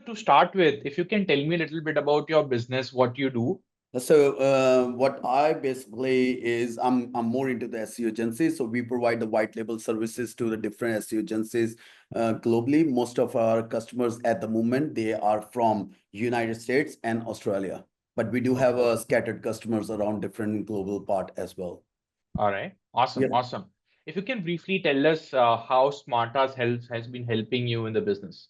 to start with, if you can tell me a little bit about your business, what you do. So what I basically is I'm more into the SEO agencies. So we provide the white label services to the different SEO agencies globally. Most of our customers at the moment, they are from United States and Australia, but we do Okay. have scattered customers around different global part as well. All right. Awesome. Yeah. Awesome. If you can briefly tell us how SmartTask has been helping you in the business.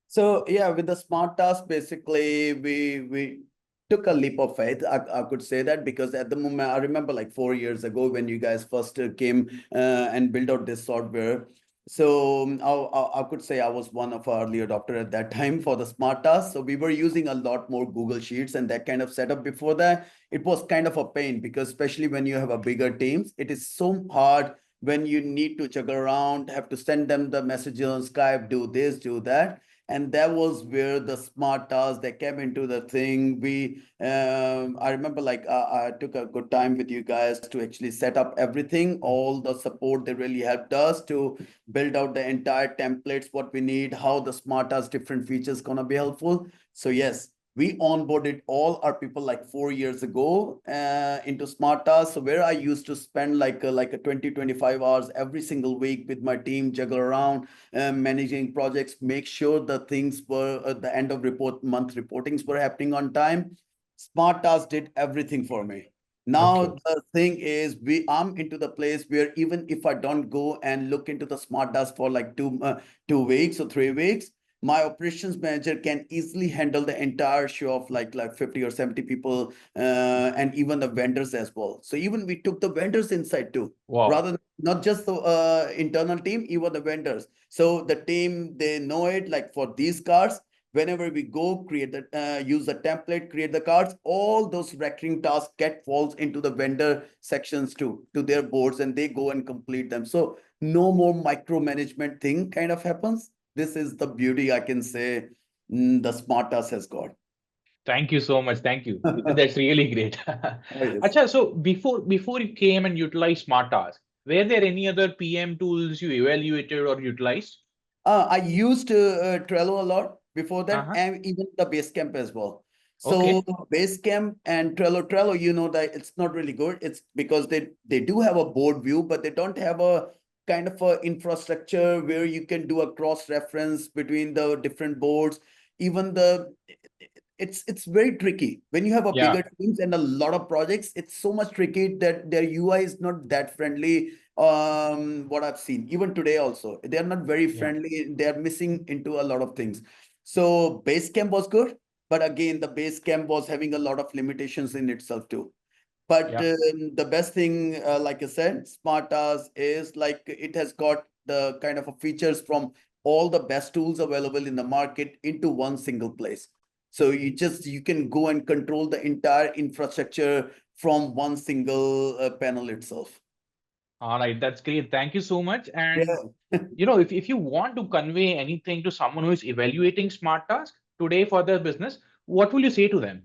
So yeah, with the SmartTask, basically we took a leap of faith. I could say that because at the moment I remember like 4 years ago when you guys first came and built out this software. So I could say I was one of our early adopter at that time for the SmartTask. So we were using a lot more Google Sheets and that kind of setup before that. It was kind of a pain because especially when you have a bigger teams, it is so hard when you need to juggle around, have to send them the messages on Skype, do this, do that, and that was where the smart tasks that came into the thing. I remember like I took a good time with you guys to actually set up everything, all the support. They really helped us to build out the entire templates, what we need, how the smart tasks different features gonna be helpful. So yes, we onboarded all our people like 4 years ago into SmartTask. So where I used to spend like a 20, 25 hours every single week with my team, juggle around, managing projects, make sure the things were at the end of month reportings were happening on time. SmartTask did everything for me. Okay. Now the thing is, I'm into the place where even if I don't go and look into the SmartTask for like 2 weeks or 3 weeks, my operations manager can easily handle the entire show of like 50 or 70 people, and even the vendors as well. So even we took the vendors inside too, Wow. rather than not just the internal team, even the vendors. So the team, they know it, like for these cards, whenever we go create the use the template, create the cards, all those recurring tasks get falls into the vendor sections too, to their boards, and they go and complete them. So no more micromanagement thing kind of happens. This is the beauty, I can say, the SmartTask has got. Thank you so much. Thank you. That's really great. Oh, yes. Acha, so before you came and utilized SmartTask, were there any other PM tools you evaluated or utilized? I used Trello a lot before that, Uh-huh. and even the Basecamp as well. So Okay. Basecamp and Trello, you know that it's not really good. It's because they do have a board view, but they don't have a kind of a infrastructure where you can do a cross reference between the different boards. Even the it's very tricky when you have a Yeah. bigger teams and a lot of projects. It's so much tricky that their UI is not that friendly. What I've seen even today also, they are not very Yeah. friendly. They are missing into a lot of things. So Basecamp was good, but again the Basecamp was having a lot of limitations in itself too. But Yeah. the best thing, like I said, SmartTask is like it has got the kind of a features from all the best tools available in the market into one single place. So you can go and control the entire infrastructure from one single panel itself. All right. That's great. Thank you so much. And Yeah. if you want to convey anything to someone who is evaluating SmartTask today for their business, what will you say to them?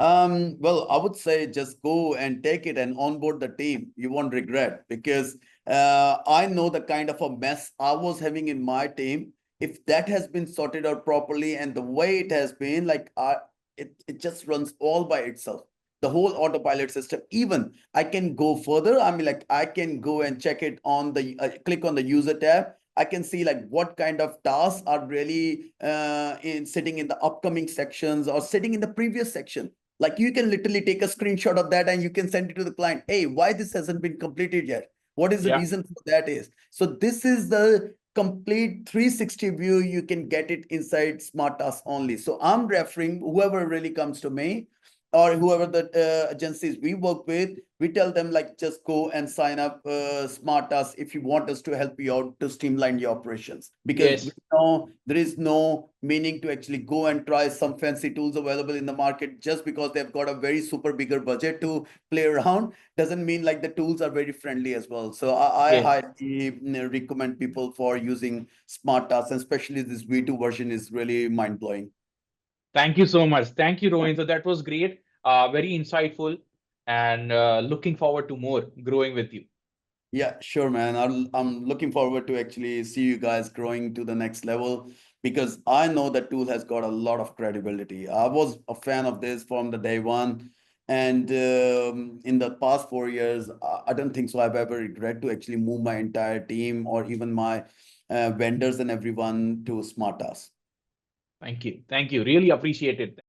Well, I would say just go and take it and onboard the team. You won't regret, because I know the kind of a mess I was having in my team. If that has been sorted out properly and the way it has been, like it just runs all by itself. The whole autopilot system. Even I can go further. I mean, like I can go and check it on the click on the user tab. I can see like what kind of tasks are really in sitting in the upcoming sections or sitting in the previous section. Like you can literally take a screenshot of that and you can send it to the client. Hey, why this hasn't been completed yet? What is the Yeah. reason for that is? So this is the complete 360 view. You can get it inside SmartTask only. So I'm referring whoever really comes to me or whoever the agencies we work with, we tell them like just go and sign up SmartTask if you want us to help you out to streamline your operations, because we Yes. know there is no meaning to actually go and try some fancy tools available in the market just because they've got a very super bigger budget to play around. Doesn't mean like the tools are very friendly as well. So I Yes. highly recommend people for using SmartTask, and especially this V2 version is really mind blowing. Thank you so much. Thank you, Rohin. So that was great. Very insightful, and looking forward to more growing with you. Yeah, sure, man. I'm looking forward to actually see you guys growing to the next level. because I know the tool has got a lot of credibility. I was a fan of this from the day one. And in the past 4 years, I don't think so I've ever regret to actually move my entire team or even my vendors and everyone to SmartTask. Thank you. Thank you. Really appreciate it.